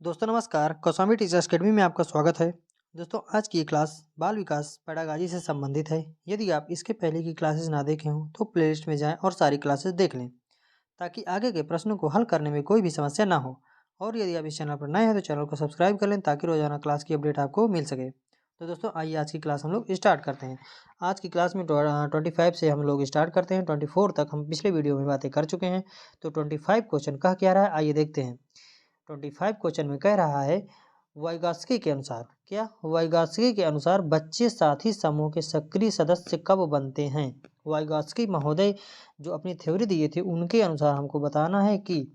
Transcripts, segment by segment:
दोस्तों नमस्कार, Kaushambi teachers academy में आपका स्वागत है। दोस्तों आज की ये क्लास बाल विकास पेडागाजी से संबंधित है। यदि आप इसके पहले की क्लासेस ना देखे हों तो प्लेलिस्ट में जाएं और सारी क्लासेस देख लें ताकि आगे के प्रश्नों को हल करने में कोई भी समस्या ना हो। और यदि आप इस चैनल पर नए हैं तो चैनल को सब्सक्राइब कर लें ताकि रोजाना क्लास की अपडेट आपको मिल सके। तो दोस्तों आइए आज की क्लास हम लोग स्टार्ट करते हैं। आज की क्लास में 25 से हम लोग स्टार्ट करते हैं। 24 तक हम पिछले वीडियो में बातें कर चुके हैं। तो 25 क्वेश्चन कह क्या रहा है आइए देखते हैं। 25 क्वेश्चन में कह रहा है वाइगास्की के अनुसार क्या वाइगास्की के अनुसार बच्चे साथी समूह के सक्रिय सदस्य कब बनते हैं। वाइगास्की महोदय जो अपनी थ्योरी दिए थे उनके अनुसार हमको बताना है कि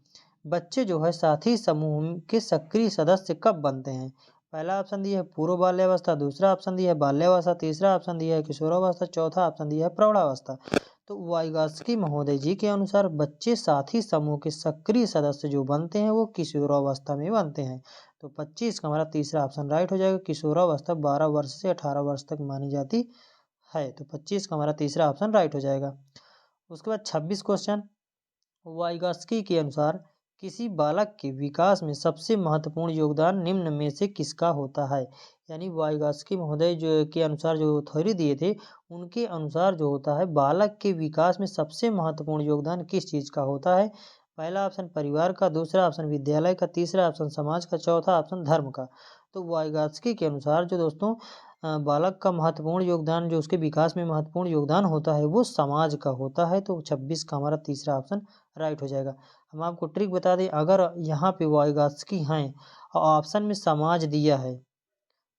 बच्चे जो है साथी समूह के सक्रिय सदस्य कब बनते हैं। पहला ऑप्शन दिया है पूर्व बाल्यावस्था, दूसरा ऑप्शन दिया है बाल्यावस्था, तीसरा ऑप्शन दिया है किशोरावस्था, चौथा ऑप्शन दिया है प्रौढ़ावस्था। तो वाइगास्की महोदय जी के अनुसार बच्चे साथी समूह के सक्रिय सदस्य जो बनते हैं वो किशोरावस्था में बनते हैं। तो 25 का हमारा तीसरा ऑप्शन राइट हो जाएगा। किशोरावस्था 12 वर्ष से 18 वर्ष तक मानी जाती है। तो 25 का हमारा तीसरा ऑप्शन राइट हो जाएगा। उसके बाद 26 क्वेश्चन वाइगास्की के अनुसार किसी बालक के विकास में सबसे महत्वपूर्ण योगदान निम्न में से किसका होता है। यानी वाइगास्की महोदय जो के अनुसार जो थ्योरी दिए थे उनके अनुसार जो होता है बालक के विकास में सबसे महत्वपूर्ण योगदान किस चीज़ का होता है। पहला ऑप्शन परिवार का, दूसरा ऑप्शन विद्यालय का, तीसरा ऑप्शन समाज का, चौथा ऑप्शन धर्म का। तो वाइगास्की के अनुसार जो दोस्तों बालक का महत्वपूर्ण योगदान जो उसके विकास में महत्वपूर्ण योगदान होता है वो समाज का होता है। तो 26 का हमारा तीसरा ऑप्शन राइट हो जाएगा। हम आपको ट्रिक बता दें, अगर यहाँ पे वाइगास्की हैं और ऑप्शन में समाज दिया है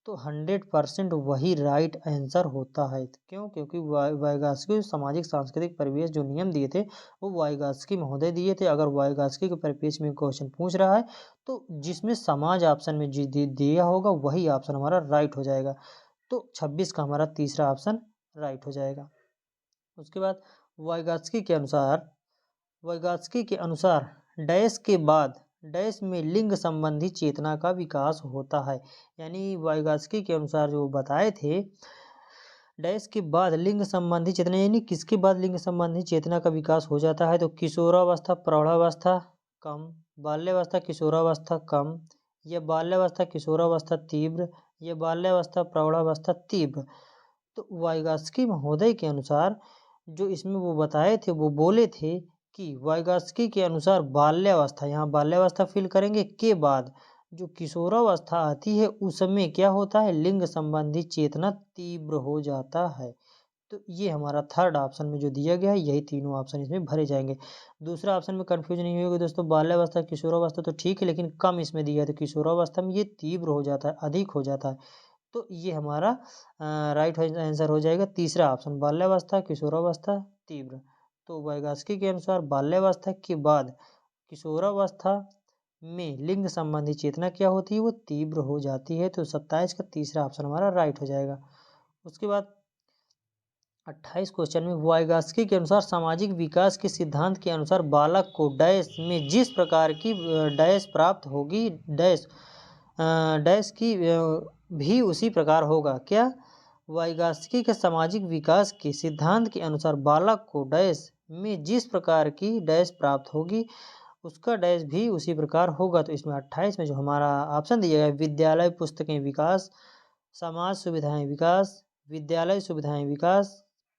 तो 100% वही राइट आंसर होता है। क्यों? क्योंकि वाइगास्की सामाजिक सांस्कृतिक परिवेश जो नियम दिए थे वो वाइगास्की महोदय दिए थे। अगर वाइगास्की के परिपेक्ष में क्वेश्चन पूछ रहा है तो जिसमें समाज ऑप्शन में दिया होगा वही ऑप्शन हमारा राइट हो जाएगा। तो 26 का हमारा तीसरा ऑप्शन राइट हो जाएगा। उसके बाद वाइगास्की के अनुसार डैश के बाद डैश में लिंग संबंधी चेतना का विकास होता है। यानी वाइगास्की के अनुसार जो बताए थे डैश के बाद लिंग संबंधी चेतना यानी किसके बाद लिंग संबंधी चेतना का विकास हो जाता है। तो किशोरावस्था प्रौढ़ावस्था कम, बाल्यावस्था किशोरावस्था कम, या बाल्यावस्था किशोरावस्था तीव्र, या बाल्यावस्था प्रौढ़ावस्था तीव्र। तो वाइगास्की महोदय के अनुसार जो इसमें वो बताए थे वो बोले थे कि वाइगास्की के अनुसार बाल्यावस्था, यहाँ बाल्यावस्था फिल करेंगे के बाद जो किशोरावस्था आती है उसमें क्या होता है लिंग संबंधी चेतना तीव्र हो जाता है। तो ये हमारा थर्ड ऑप्शन में जो दिया गया है यही तीनों ऑप्शन इसमें भरे जाएंगे। दूसरा ऑप्शन में कंफ्यूज नहीं होगा दोस्तों, बाल्यावस्था किशोरावस्था तो ठीक है लेकिन कम इसमें दिया है तो किशोरावस्था में ये तीव्र हो जाता है, अधिक हो जाता है। तो ये हमारा राइट आंसर हो जाएगा तीसरा ऑप्शन बाल्यावस्था किशोरावस्था तीव्र। तो वाइगास्की के अनुसार बाल्यावस्था के बाद किशोरावस्था में लिंग संबंधी चेतना क्या होती है वो तीव्र हो जाती है। तो 27 का तीसरा ऑप्शन हमारा राइट हो जाएगा। उसके बाद 28 क्वेश्चन में वाइगास्की के अनुसार सामाजिक विकास के सिद्धांत के अनुसार बालक को डैश में जिस प्रकार की डैश प्राप्त होगी डैश की भी उसी प्रकार होगा। क्या? वाइगास्की के सामाजिक विकास के सिद्धांत के अनुसार बालक को डैश में जिस प्रकार की डैश प्राप्त होगी उसका डैश भी उसी प्रकार होगा। तो इसमें 28 में जो हमारा ऑप्शन दिया गया विद्यालय पुस्तकें विकास, समाज सुविधाएं विकास, विद्यालय सुविधाएं विकास,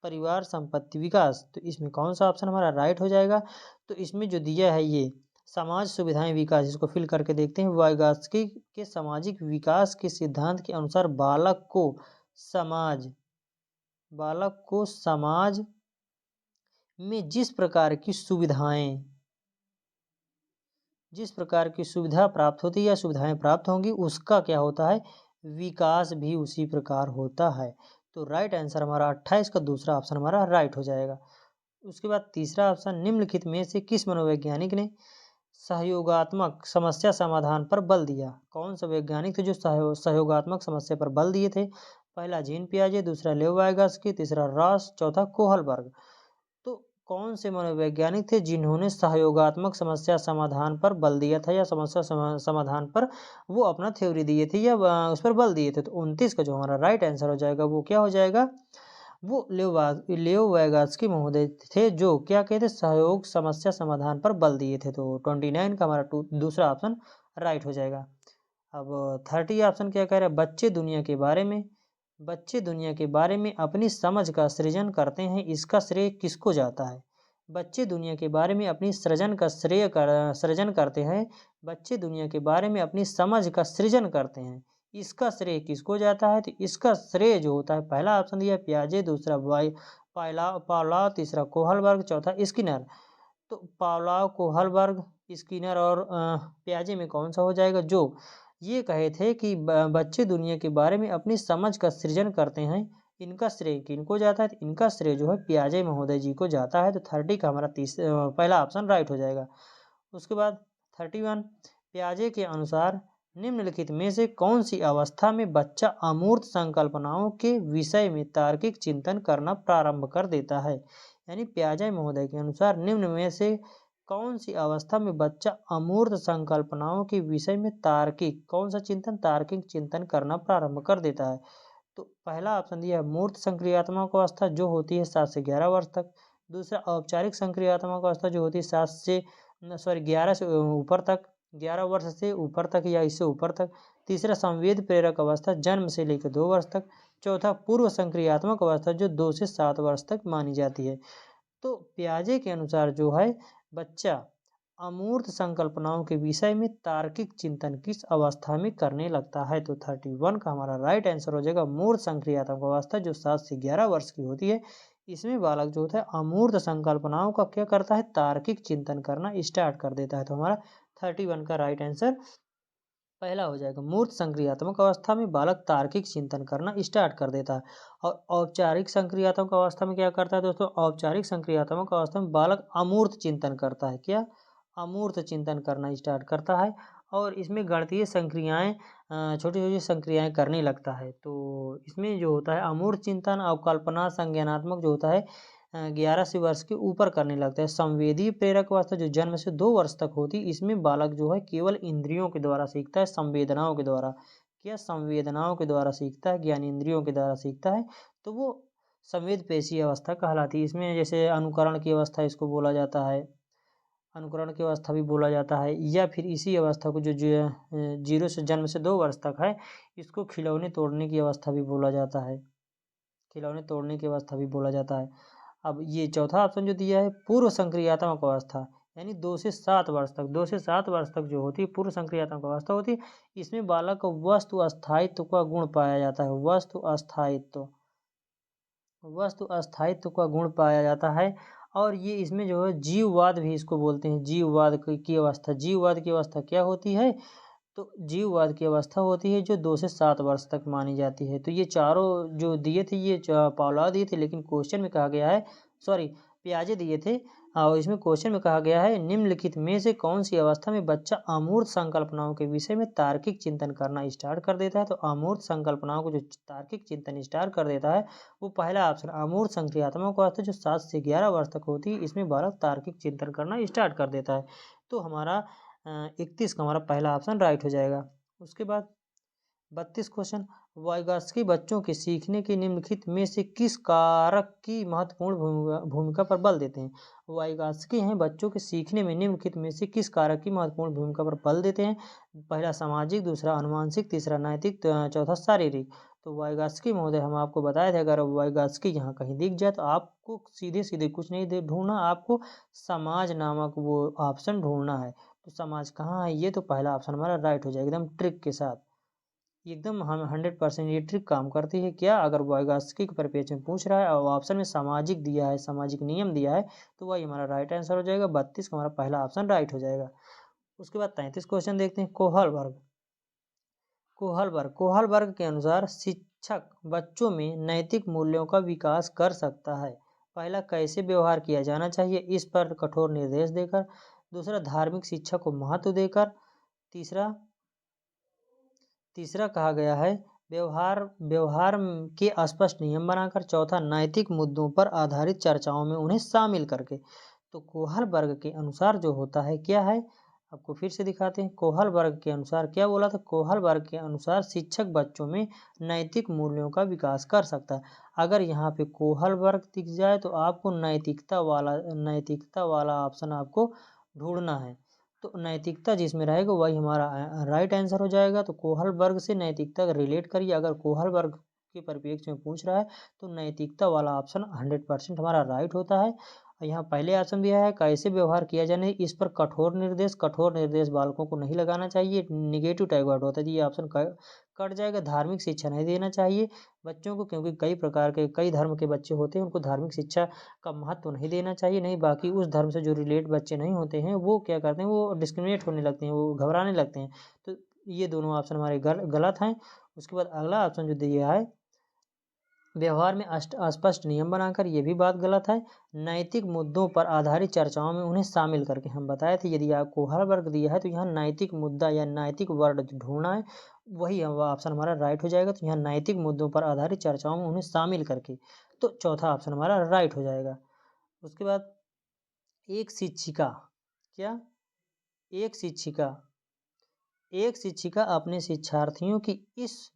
परिवार संपत्ति विकास। तो इसमें कौन सा ऑप्शन हमारा राइट हो जाएगा। तो इसमें जो दिया है ये समाज सुविधाएं विकास, इसको फिल करके देखते हैं। वाइगास्की के सामाजिक विकास के सिद्धांत के अनुसार बालक को समाज में जिस प्रकार की सुविधा प्राप्त होती है या सुविधाएं प्राप्त होंगी उसका क्या होता है विकास भी उसी प्रकार होता है। तो राइट आंसर हमारा 28 का दूसरा ऑप्शन हमारा राइट हो जाएगा। उसके बाद तीसरा ऑप्शन निम्नलिखित में से किस मनोवैज्ञानिक ने सहयोगात्मक समस्या समाधान पर बल दिया। कौन सा वैज्ञानिक थे जो सहयोगात्मक समस्या पर बल दिए थे। पहला जीन पियाजे, दूसरा लेव वाइगास्की, तीसरा रॉस, चौथा कोहलबर्ग। तो कौन से मनोवैज्ञानिक थे जिन्होंने सहयोगात्मक समस्या समाधान पर बल दिया था या समस्या समाधान पर वो अपना थ्योरी दिए थे या उस पर बल दिए थे। तो 29 का जो हमारा राइट आंसर हो जाएगा वो क्या हो जाएगा वो लेव वाइगास्की महोदय थे जो क्या कहते सहयोग समस्या समाधान पर बल दिए थे। तो 29 का हमारा दूसरा ऑप्शन राइट हो जाएगा। अब 30 ऑप्शन क्या कह रहा है, बच्चे दुनिया के बारे में, बच्चे दुनिया के बारे में अपनी समझ का सृजन करते हैं, इसका श्रेय किसको जाता है। बच्चे दुनिया के बारे में अपनी सृजन करते हैं, बच्चे दुनिया के बारे में अपनी समझ का सृजन करते हैं, इसका श्रेय किसको जाता है। तो इसका श्रेय जो होता है, पहला ऑप्शन दिया है पियाजे, दूसरा पावलोव, तीसरा कोहलबर्ग, चौथा स्किनर। तो पावलोव, कोहलबर्ग, स्किनर और पियाजे में कौन सा हो जाएगा। जो ये कहे थे कि बच्चे दुनिया के बारे में अपनी समझ का सृजन करते हैं, इनका श्रेय किनको जाता है। तो इनका श्रेय जो है पियाजे महोदय जी को जाता है। तो 30 का हमारा पहला ऑप्शन राइट हो जाएगा। उसके बाद 31, पियाजे के अनुसार निम्नलिखित में से कौन सी अवस्था में बच्चा अमूर्त संकल्पनाओं के विषय में तार्किक चिंतन करना प्रारंभ कर देता है। यानी पियाजे महोदय के अनुसार निम्न में से कौन सी अवस्था में बच्चा अमूर्त संकल्पनाओं के विषय में तार्किक कौन सा चिंतन तार्किक चिंतन करना प्रारंभ कर देता है। तो पहला ऑप्शन दिया है मूर्त संक्रियात्मक अवस्था, जो होती है 7 से 11 वर्ष तक। दूसरा औपचारिक संक्रियात्मक अवस्था, जो होती है 11 से ऊपर तक, 11 वर्ष से ऊपर तक या इससे ऊपर तक। तीसरा संवेद प्रेरक अवस्था, जन्म से लेकर 2 वर्ष तक। चौथा पूर्व संक्रियात्मक अवस्था, जो 2 से 7 वर्ष तक मानी जाती है। तो पियाजे के अनुसार जो है बच्चा अमूर्त संकल्पनाओं के विषय में तार्किक चिंतन किस अवस्था में करने लगता है। तो 31 का हमारा राइट आंसर हो जाएगा मूर्त संक्रियात्मक अवस्था, जो 7 से 11 वर्ष की होती है। इसमें बालक जो होता है अमूर्त संकल्पनाओं का क्या करता है, तार्किक चिंतन करना स्टार्ट कर देता है। तो हमारा 31 का राइट आंसर पहला हो जाएगा। मूर्त संक्रियात्मक अवस्था में बालक तार्किक चिंतन करना स्टार्ट कर देता है। और औपचारिक संक्रियात्मक अवस्था में क्या करता है दोस्तों, औपचारिक संक्रियात्मक अवस्था में बालक अमूर्त चिंतन करता है। क्या, अमूर्त चिंतन करना स्टार्ट करता है। और इसमें गणितीय संक्रियाएं, छोटी छोटी संक्रियाएं करने लगता है। तो इसमें जो होता है अमूर्त चिंतन और कल्पना संज्ञानात्मक जो होता है 11 से वर्ष के ऊपर करने लगता है। संवेदी प्रेरक अवस्था, जो जन्म से 2 वर्ष तक होती है, इसमें बालक जो है केवल इंद्रियों के द्वारा सीखता है, संवेदनाओं के द्वारा। क्या, संवेदनाओं के द्वारा सीखता है, ज्ञान इंद्रियों के द्वारा सीखता है। तो वो संवेद पेशी अवस्था कहलाती है। इसमें जैसे अनुकरण की अवस्था इसको बोला जाता है, अनुकरण की अवस्था भी बोला जाता है। या फिर इसी अवस्था को जो 0 से जन्म से 2 वर्ष तक है, इसको खिलौने तोड़ने की अवस्था भी बोला जाता है, खिलौने तोड़ने की अवस्था भी बोला जाता है। अब ये चौथा ऑप्शन जो दिया है पूर्व संक्रियात्मक अवस्था, यानी 2 से 7 वर्ष तक, 2 से 7 वर्ष तक जो होती है पूर्व संक्रियात्मक अवस्था होती है। इसमें बालक को वस्तु अस्थायित्व का गुण पाया जाता है। वस्तु अस्थायित्व का गुण पाया जाता है। और ये इसमें जो है जीववाद भी इसको बोलते हैं, जीववाद की अवस्था। जीववाद की अवस्था क्या होती है, तो जीववाद की अवस्था होती है जो 2 से 7 वर्ष तक मानी जाती है। तो ये चारों जो दिए थे ये पावलोव दिए थे, लेकिन क्वेश्चन में कहा गया है, सॉरी पियाजे दिए थे। और इसमें क्वेश्चन में कहा गया है निम्नलिखित में से कौन सी अवस्था में बच्चा अमूर्त संकल्पनाओं के विषय में तार्किक चिंतन करना स्टार्ट कर देता है। तो अमूर्त संकल्पनाओं को जो तार्किक चिंतन स्टार्ट कर देता है वो पहला ऑप्शन अमूर्त संक्रियात्मक अवस्था, जो 7 से 11 वर्ष तक होती है, इसमें बालक तार्किक चिंतन करना स्टार्ट कर देता है। तो हमारा 31 का हमारा पहला ऑप्शन राइट हो जाएगा। उसके बाद 32 क्वेश्चन, वाइगॉत्स्की बच्चों के सीखने के निम्नलिखित में से किस कारक की महत्वपूर्ण भूमिका पर बल देते हैं। वाइगॉत्स्की हैं बच्चों के सीखने में निम्नलिखित में से किस कारक की महत्वपूर्ण भूमिका पर बल देते हैं। पहला सामाजिक, दूसरा अनुवांशिक, तीसरा नैतिक, चौथा शारीरिक। तो वाइगॉत्स्की महोदय हम आपको बताए थे, अगर वाइगॉत्स्की यहाँ कहीं दिख जाए तो आपको सीधे सीधे कुछ नहीं ढूंढना, आपको समाज नामक वो ऑप्शन ढूंढना है। तो समाज कहाँ है, ये तो पहला ऑप्शन हमारा राइट हो जाएगा एकदम ट्रिक के साथ। एकदम हम 100% ये ट्रिक काम करती है। क्या, अगर वाइगॉत्स्की के परिप्रेक्ष्य में पूछ रहा है और ऑप्शन में सामाजिक दिया है, सामाजिक नियम दिया है, तो वही हमारा राइट आंसर हो जाएगा। 32 का हमारा पहला ऑप्शन राइट हो जाएगा। उसके बाद 33 क्वेश्चन देखते हैं। कोहलबर्ग के अनुसार शिक्षक बच्चों में नैतिक मूल्यों का विकास कर सकता है। पहला, कैसे व्यवहार किया जाना चाहिए, इस पर कठोर निर्देश देकर। दूसरा, धार्मिक शिक्षा को महत्व देकर। तीसरा कहा गया है व्यवहार के स्पष्ट नियम बनाकर। चौथा, नैतिक मुद्दों पर आधारित चर्चाओं में उन्हें शामिल करके। तो कोहलबर्ग के अनुसार जो होता है क्या है, आपको फिर से दिखाते हैं। कोहलबर्ग के अनुसार क्या बोला था, कोहलबर्ग के अनुसार शिक्षक बच्चों में नैतिक मूल्यों का विकास कर सकता है। अगर यहाँ पे कोहलबर्ग दिख जाए तो आपको नैतिकता वाला ऑप्शन आपको ढूंढना है। तो नैतिकता जिसमें रहेगा वही हमारा राइट आंसर हो जाएगा। तो कोहल वर्ग से नैतिकता का रिलेट करिए। अगर कोहल वर्ग के परिप्रेक्ष्य में पूछ रहा है तो नैतिकता वाला ऑप्शन 100% हमारा राइट होता है। यहाँ पहले ऑप्शन दिया है कैसे व्यवहार किया जाए, इस पर कठोर निर्देश बालकों को नहीं लगाना चाहिए, निगेटिव टैग वर्ड होता है, ये ऑप्शन कट जाएगा। धार्मिक शिक्षा नहीं देना चाहिए बच्चों को, क्योंकि कई धर्म के बच्चे होते हैं, उनको धार्मिक शिक्षा का महत्व नहीं देना चाहिए। नहीं, बाकी उस धर्म से जो रिलेट बच्चे नहीं होते हैं वो क्या करते हैं, वो डिस्क्रिमिनेट होने लगते हैं, वो घबराने लगते हैं। तो ये दोनों ऑप्शन हमारे गलत हैं। उसके बाद अगला ऑप्शन जो दिया है व्यवहार में अस्पष्ट नियम बनाकर, ये भी बात गलत है। नैतिक मुद्दों पर आधारित चर्चाओं में उन्हें शामिल करके, हम बताए थे यदि आपको हर वर्ग दिया है तो यहाँ नैतिक मुद्दा या नैतिक वर्ड ढूंढना है, वही ऑप्शन हमारा राइट हो जाएगा। तो यहाँ नैतिक मुद्दों पर आधारित चर्चाओं में उन्हें शामिल करके, तो चौथा ऑप्शन हमारा राइट हो जाएगा। उसके बाद एक शिक्षिका क्या एक शिक्षिका अपने शिक्षार्थियों की इस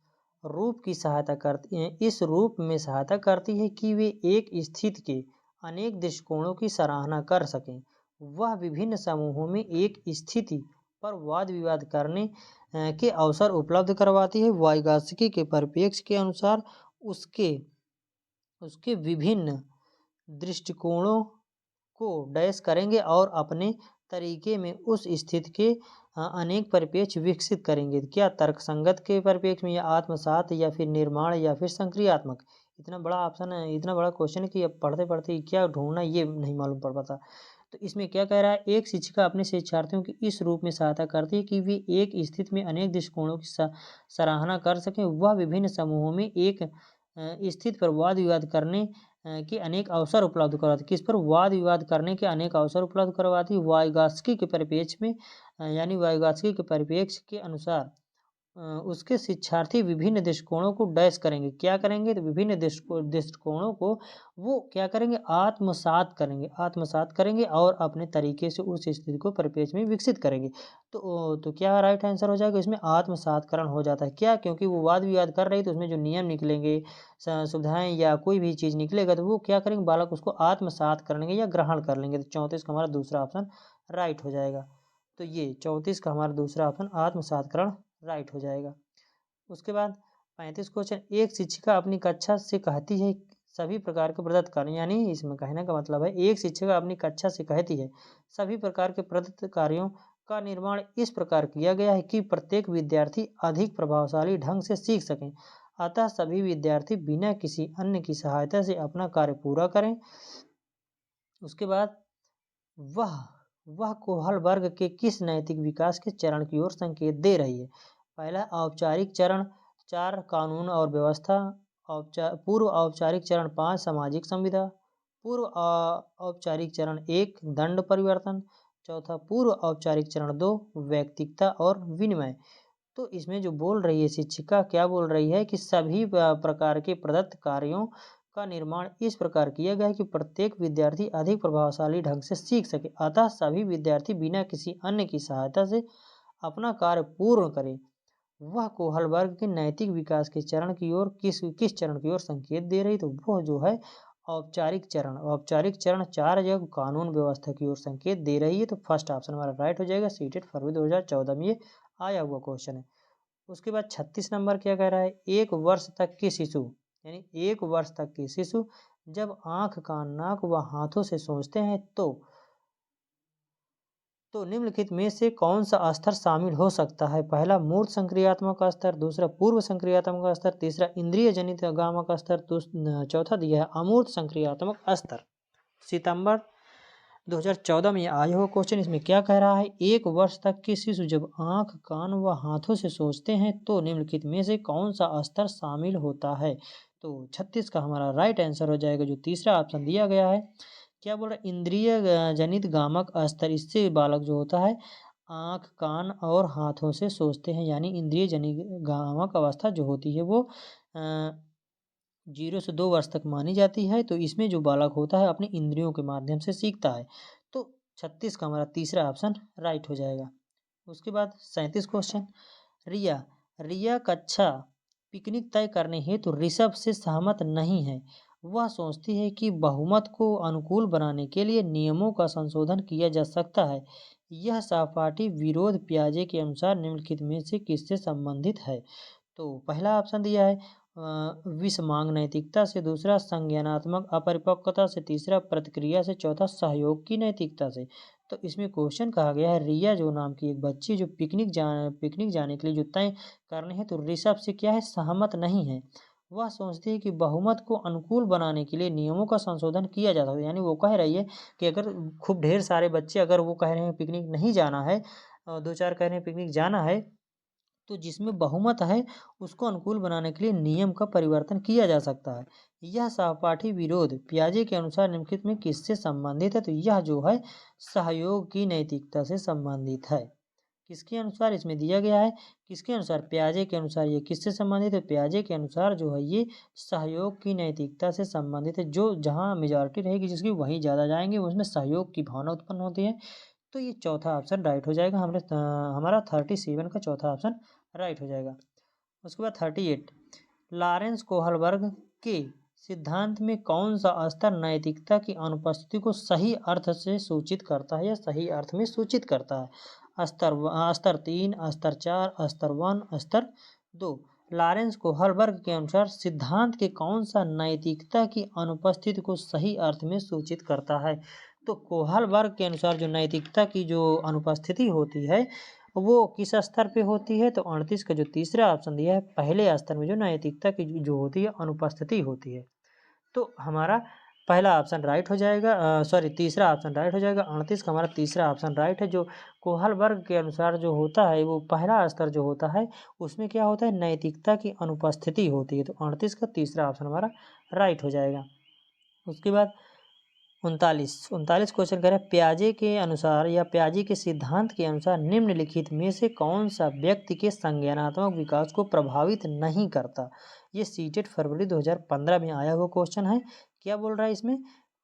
रूप में सहायता करती है कि वे एक स्थिति के अनेक दृष्टिकोणों की सराहना कर सकें। वह विभिन्न समूहों में एक स्थिति पर वाद विवाद करने के अवसर उपलब्ध करवाती है। वाइगास्की के परिप्रेक्ष्य के अनुसार उसके विभिन्न दृष्टिकोणों को डैश करेंगे और अपने तरीके में उस स्थिति के अनेक परिप्रेक्ष्य विकसित करेंगे। क्या तर्कसंगत के परिप्रेक्ष्य में, या आत्मसात, या फिर निर्माण, या फिर संक्रियात्मक? इतना बड़ा ऑप्शन है, इतना बड़ा क्वेश्चन है कि अब पढ़ते पढ़ते क्या ढूंढना ये नहीं मालूम पड़ पाता। तो इसमें क्या कह रहा है, एक शिक्षिका अपने शिक्षार्थियों की इस रूप में सहायता करती है कि वे एक स्थिति में अनेक दृष्टिकोणों की सराहना कर सकें। वह विभिन्न समूहों में एक स्थिति पर वाद विवाद करने के अनेक अवसर उपलब्ध करवाती। किस पर? वाद विवाद करने के अनेक अवसर उपलब्ध करवाती। वाइगास्की के परिप्रेक्ष्य में, यानी वाइगास्की के परिप्रेक्ष्य के अनुसार उसके शिक्षार्थी विभिन्न दृष्टिकोणों को डैश करेंगे। क्या करेंगे? तो विभिन्न दृष्टिकोणों को वो क्या करेंगे, आत्मसात करेंगे और अपने तरीके से उस स्थिति को परिप्रेक्ष्य में विकसित करेंगे। तो क्या राइट आंसर हो जाएगा? इसमें आत्मसातकरण हो जाता है। क्या? क्योंकि वो वाद विवाद कर रही है तो उसमें जो नियम निकलेंगे, सुविधाएं या कोई भी चीज़ निकलेगा तो वो क्या करेंगे, बालक उसको आत्मसात कर लेंगे या ग्रहण कर लेंगे। तो 34 का हमारा दूसरा ऑप्शन राइट हो जाएगा। तो ये 34 का हमारा दूसरा ऑप्शन आत्मसातकरण राइट हो जाएगा। उसके बाद 35 क्वेश्चन, एक शिक्षिका अपनी कक्षा से कहती है सभी प्रकार के प्रदत्त कार्य, यानी इसमें कहने का मतलब है एक शिक्षिका अपनी कक्षा से कहती है सभी प्रकार के प्रदत्त कार्यों का निर्माण इस प्रकार किया गया है कि प्रत्येक विद्यार्थी अधिक प्रभावशाली ढंग से सीख सकें, अतः सभी विद्यार्थी बिना किसी अन्य की सहायता से अपना कार्य पूरा करें। उसके बाद वह कोहल वर्ग के किस नैतिक विकास के चरण की ओर संकेत दे रही है? पहला औपचारिक चरण 4 कानून और व्यवस्था, पूर्व औपचारिक चरण 5 सामाजिक संविदा, पूर्व औपचारिक चरण 1 दंड परिवर्तन, चौथा पूर्व औपचारिक चरण 2 व्यक्तिकता और विनिमय। तो इसमें जो बोल रही है शिक्षिका, क्या बोल रही है कि सभी प्रकार के प्रदत्त कार्यों का निर्माण इस प्रकार किया गया है कि प्रत्येक विद्यार्थी अधिक प्रभावशाली ढंग से सीख सके, अतः सभी विद्यार्थी बिना किसी अन्य की सहायता से अपना कार्य पूर्ण करें। वह कोहल वर्ग के नैतिक विकास के चरण की ओर किस चरण की ओर संकेत दे रही? तो वह जो है औपचारिक चरण 4 जगह कानून व्यवस्था की ओर संकेत दे रही है। तो फर्स्ट ऑप्शन हमारा राइट हो जाएगा। सीटेट फरवरी 2014 में ये आया हुआ क्वेश्चन है। उसके बाद 36 नंबर क्या कह रहा है, एक वर्ष तक के शिशु, यानी 1 वर्ष तक के शिशु जब आंख, कान, नाक व हाथों से सोचते हैं तो निम्नलिखित में से कौन सा स्तर शामिल हो सकता है? पहला मूर्त संक्रियात्मक स्तर, दूसरा पूर्व संक्रियात्मक स्तर, तीसरा इंद्रिय जनित गामक स्तर, चौथा दिया है अमूर्त संक्रियात्मक स्तर। सितंबर 2014 में आया हुआ क्वेश्चन। इसमें क्या कह रहा है, 1 वर्ष तक के शिशु जब आंख, कान व हाथों से सोचते हैं तो निम्नलिखित में से कौन सा स्तर शामिल होता है? तो 36 का हमारा राइट आंसर हो जाएगा जो तीसरा ऑप्शन दिया गया है। क्या बोल रहा है, इंद्रिय जनित गामक स्तर। इससे बालक जो होता है आंख, कान और हाथों से सोचते हैं, यानी इंद्रिय जनित गामक अवस्था जो होती है वो 0 से 2 वर्ष तक मानी जाती है। तो इसमें जो बालक होता है अपने इंद्रियों के माध्यम से सीखता है। तो 36 का हमारा तीसरा ऑप्शन राइट हो जाएगा। उसके बाद 37 क्वेश्चन, रिया कक्षा पिकनिक तय करने हेतु ऋषभ से सहमत नहीं है। वह सोचती है कि बहुमत को अनुकूल बनाने के लिए नियमों का संशोधन किया जा सकता है। यह सहपाठी विरोध पियाजे के अनुसार निम्नलिखित में से किससे संबंधित है? तो पहला ऑप्शन दिया है विषमांग नैतिकता से, दूसरा संज्ञानात्मक अपरिपक्वता से, तीसरा प्रतिक्रिया से, चौथा सहयोग की नैतिकता से। तो इसमें क्वेश्चन कहा गया है रिया जो नाम की एक बच्ची जो पिकनिक जाने के लिए जो तय करने हैं तो ऋषभ से क्या है सहमत नहीं है। वह सोचती है कि बहुमत को अनुकूल बनाने के लिए नियमों का संशोधन किया जा सकता है। यानी वो कह रही है कि अगर खूब ढेर सारे बच्चे अगर वो कह रहे हैं पिकनिक नहीं जाना है, दो चार कह रहे हैं पिकनिक जाना है, तो जिसमें बहुमत है उसको अनुकूल बनाने के लिए नियम का परिवर्तन किया जा सकता है। यह सहपाठी विरोध पियाजे के अनुसार निम्नलिखित में किससे संबंधित है? तो यह जो है सहयोग की नैतिकता से संबंधित है। किसके अनुसार इसमें दिया गया है, किसके अनुसार? पियाजे के अनुसार। ये किससे संबंधित है? पियाजे के अनुसार जो है ये सहयोग की नैतिकता से संबंधित है। जो जहाँ मेजॉरिटी रहेगी जिसकी वहीं ज़्यादा जाएंगे, उसमें सहयोग की भावना उत्पन्न होती है। तो ये चौथा ऑप्शन राइट हो जाएगा। हमारा 37 का चौथा ऑप्शन राइट हो जाएगा। उसके बाद 38 लॉरेंस कोहलबर्ग के सिद्धांत में कौन सा स्तर नैतिकता की अनुपस्थिति को सही अर्थ से सूचित करता है या सही अर्थ में सूचित करता है? स्तर 3, स्तर 4, स्तर 1, स्तर 2। लॉरेंस कोहलबर्ग के अनुसार सिद्धांत के कौन सा नैतिकता की अनुपस्थिति को सही अर्थ में सूचित करता है? तो कोहलबर्ग के अनुसार जो नैतिकता की जो अनुपस्थिति होती है वो किस स्तर पे होती है? तो 38 का जो तीसरा ऑप्शन दिया है पहले स्तर में जो नैतिकता की जो होती है अनुपस्थिति होती है। तो हमारा पहला ऑप्शन राइट हो जाएगा, सॉरी तीसरा ऑप्शन राइट हो जाएगा। 38 का हमारा तीसरा ऑप्शन राइट है। जो कोहलबर्ग के अनुसार जो होता है वो पहला स्तर जो होता है उसमें क्या होता है नैतिकता की अनुपस्थिति होती है। तो 38 का तीसरा ऑप्शन हमारा राइट हो जाएगा। उसके बाद 39 क्वेश्चन कह रहे हैं पियाजे के अनुसार या पियाजे के सिद्धांत के अनुसार निम्नलिखित में से कौन सा व्यक्ति के संज्ञानात्मक विकास को प्रभावित नहीं करता? ये सीटेट फरवरी 2015 में आया हुआ क्वेश्चन है। क्या बोल रहा है इसमें?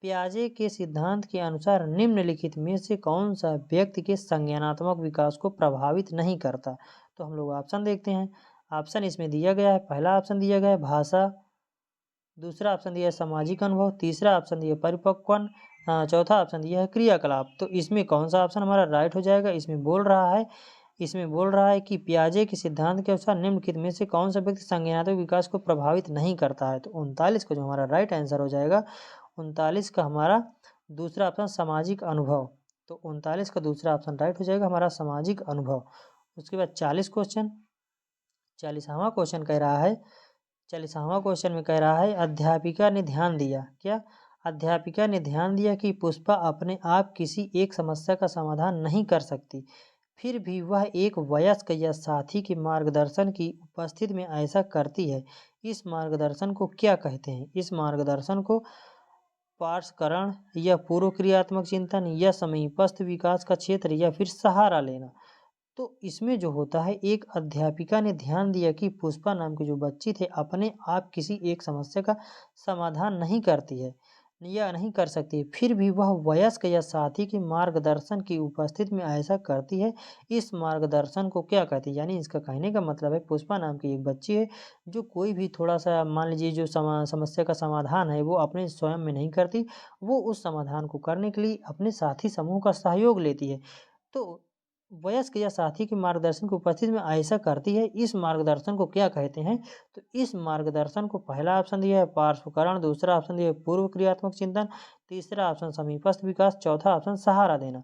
पियाजे के सिद्धांत के अनुसार निम्नलिखित में से कौन सा व्यक्ति के संज्ञानात्मक विकास को प्रभावित नहीं करता? तो हम लोग ऑप्शन देखते हैं। ऑप्शन इसमें दिया गया है, पहला ऑप्शन दिया गया है भाषा, दूसरा ऑप्शन दिया है सामाजिक अनुभव, तीसरा ऑप्शन दिया है परिपक्वन, चौथा ऑप्शन दिया है क्रियाकलाप। तो इसमें कौन सा ऑप्शन हमारा राइट हो जाएगा? इसमें बोल रहा है कि पियाजे के सिद्धांत के अनुसार निम्नलिखित में से कौन सा व्यक्ति संज्ञानात्मक विकास को प्रभावित नहीं करता है? तो 39 का जो हमारा राइट आंसर हो जाएगा। 39 का हमारा दूसरा ऑप्शन सामाजिक अनुभव। तो 39 का दूसरा ऑप्शन राइट हो जाएगा हमारा सामाजिक अनुभव। उसके बाद 40 क्वेश्चन, 40वां क्वेश्चन कह रहा है, 40वां क्वेश्चन में कह रहा है अध्यापिका ने ध्यान दिया। क्या? अध्यापिका ने ध्यान दिया कि पुष्पा अपने आप किसी एक समस्या का समाधान नहीं कर सकती, फिर भी वह एक वयस्क या साथी के मार्गदर्शन की उपस्थिति में ऐसा करती है। इस मार्गदर्शन को क्या कहते हैं? इस मार्गदर्शन को पार्श्वकरण या पूर्व क्रियात्मक चिंतन या समीपस्थ विकास का क्षेत्र या फिर सहारा लेना। तो इसमें जो होता है एक अध्यापिका ने ध्यान दिया कि पुष्पा नाम की जो बच्ची थे अपने आप किसी एक समस्या का समाधान नहीं करती है या नहीं कर सकती, फिर भी वह वयस्क या साथी के मार्गदर्शन की उपस्थिति में ऐसा करती है। इस मार्गदर्शन को क्या कहते हैं? यानी इसका कहने का मतलब है पुष्पा नाम की एक बच्ची है जो कोई भी थोड़ा सा मान लीजिए जो समस्या का समाधान है वो अपने स्वयं में नहीं करती, वो उस समाधान को करने के लिए अपने साथी समूह का सहयोग लेती है। तो वयस्क या साथी के मार्गदर्शन की उपस्थिति में ऐसा करती है, इस मार्गदर्शन को क्या कहते हैं? तो इस मार्गदर्शन को पहला ऑप्शन दिया है पार्श्वकरण, दूसरा ऑप्शन दिया है पूर्व क्रियात्मक चिंतन, तीसरा ऑप्शन समीपस्थ विकास, चौथा ऑप्शन सहारा देना।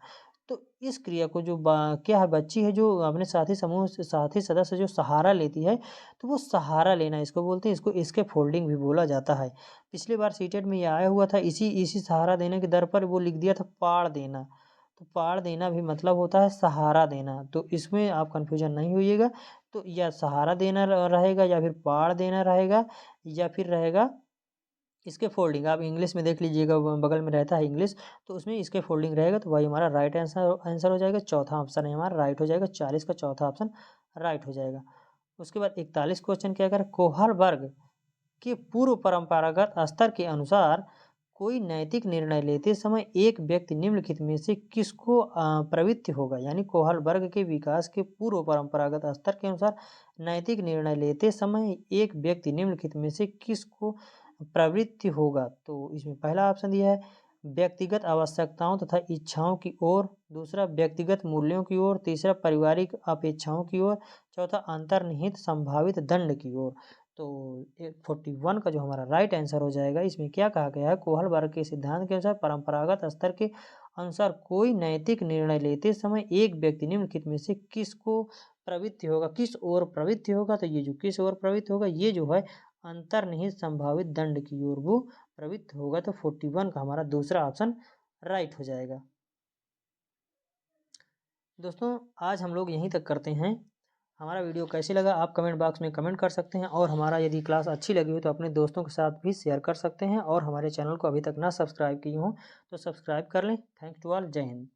तो इस क्रिया को जो क्या है बच्ची है जो अपने साथी समूह से साथी सदस्य जो सहारा लेती है तो वो सहारा लेना इसको बोलते हैं। इसको इसके फोल्डिंग भी बोला जाता है। पिछली बार सीटेट में ये आया हुआ था, इसी सहारा देने के दर पर वो लिख दिया था पाड़ देना। तो पाड़ देना भी मतलब होता है सहारा देना। तो इसमें आप कन्फ्यूजन नहीं होइएगा। तो या सहारा देना रहेगा या फिर पाड़ देना रहेगा या फिर रहेगा इसके फोल्डिंग। आप इंग्लिश में देख लीजिएगा बगल में रहता है इंग्लिश, तो उसमें इसके फोल्डिंग रहेगा तो वही हमारा राइट आंसर हो जाएगा। चौथा ऑप्शन है हमारा राइट हो जाएगा। 40 का चौथा ऑप्शन राइट हो जाएगा। उसके बाद 41 क्वेश्चन क्या करें कोहलबर्ग के पूर्व परंपरागत स्तर के अनुसार कोई नैतिक निर्णय लेते समय एक व्यक्ति निम्नलिखित में से किसको प्रवृत्ति होगा? यानी कोहलबर्ग के विकास के पूर्व परंपरागत स्तर के अनुसार नैतिक निर्णय लेते समय एक व्यक्ति निम्नलिखित में से किसको प्रवृत्ति होगा? तो इसमें पहला ऑप्शन दिया है व्यक्तिगत आवश्यकताओं तथा इच्छाओं की ओर, दूसरा व्यक्तिगत मूल्यों की ओर, तीसरा पारिवारिक अपेक्षाओं की ओर, चौथा अंतर्निहित संभावित दंड की ओर। तो 41 का जो हमारा राइट आंसर हो जाएगा, इसमें क्या कहा गया है, कोहल वर्ग के सिद्धांत के अनुसार परंपरागत स्तर के अनुसार कोई नैतिक निर्णय लेते समय एक व्यक्ति निम्नलिखित में से किसको प्रवृत्ति होगा, किस ओर प्रवृत्ति होगा, तो ये जो किस ओर प्रवृत्ति होगा, ये जो है अंतर्निहित संभावित दंड की ओर वो प्रवृत्त होगा। तो 41 का हमारा दूसरा ऑप्शन राइट हो जाएगा। दोस्तों आज हम लोग यहीं तक करते हैं। हमारा वीडियो कैसे लगा आप कमेंट बॉक्स में कमेंट कर सकते हैं, और हमारा यदि क्लास अच्छी लगी हो तो अपने दोस्तों के साथ भी शेयर कर सकते हैं, और हमारे चैनल को अभी तक ना सब्सक्राइब किए हों तो सब्सक्राइब कर लें। थैंक टू ऑल, जय हिंद।